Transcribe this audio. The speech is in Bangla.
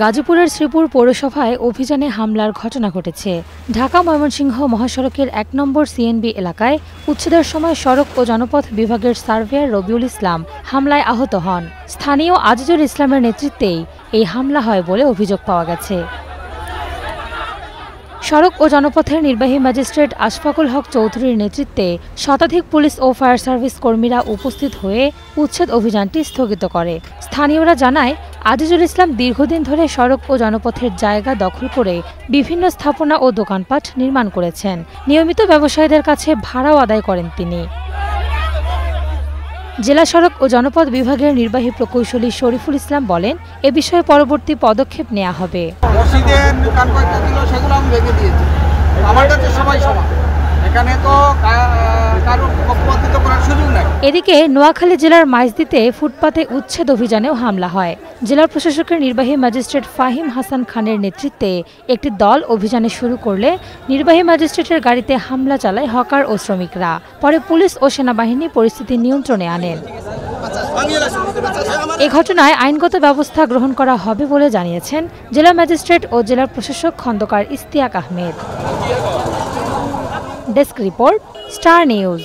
গাজীপুরের শ্রীপুর পৌরসভায় অভিযানে হামলার ঘটনা ঘটেছে। ঢাকা ময়মনসিংহ মহাসড়কের ১ নম্বর সিএনবি এলাকায় উচ্ছেদের সময় সড়ক ও জনপথ বিভাগের সার্ভেয়ার রবিউল ইসলাম হামলায় আহত হন। স্থানীয় আজিজুল ইসলামের নেতৃত্বেই এই হামলা হয় বলে অভিযোগ পাওয়া গেছে। সড়ক ও জনপথের নির্বাহী ম্যাজিস্ট্রেট আশফাকুল হক চৌধুরীর নেতৃত্বে শতাধিক পুলিশ ও ফায়ার সার্ভিস কর্মীরা উপস্থিত হয়ে উচ্ছেদ অভিযানটি স্থগিত করে। স্থানীয়রা জানায়, আজিজুল ইসলাম দীর্ঘদিন ধরে সড়ক ও জনপথের জায়গা দখল করে বিভিন্ন স্থাপনা ও দোকানপাট নির্মাণ করেছেন। নিয়মিত ব্যবসায়ীদের কাছে ভাড়াও আদায় করেন তিনি। জেলা সড়ক ও জনপথ বিভাগের নির্বাহী প্রকৌশলী শরীফুল ইসলাম বলেন, এ বিষয়ে পরবর্তী পদক্ষেপ নেওয়া হবে। এদিকে নোয়াখালী জেলার মাইজদীতে ফুটপাতে উচ্ছেদ অভিযানেও হামলা হয়। জেলা প্রশাসকের নির্বাহী ম্যাজিস্ট্রেট ফাহিম হাসান খানের নেতৃত্বে একটি দল অভিযানে শুরু করলে নির্বাহী ম্যাজিস্ট্রেটের গাড়িতে হামলা চালায় হকার ও শ্রমিকরা। পরে পুলিশ ও সেনাবাহিনী পরিস্থিতি নিয়ন্ত্রণে আনেন। এ ঘটনায় আইনগত ব্যবস্থা গ্রহণ করা হবে বলে জানিয়েছেন জেলা ম্যাজিস্ট্রেট ও জেলা প্রশাসক Khondokar Ishtiaq Ahmed. Desk report, star news.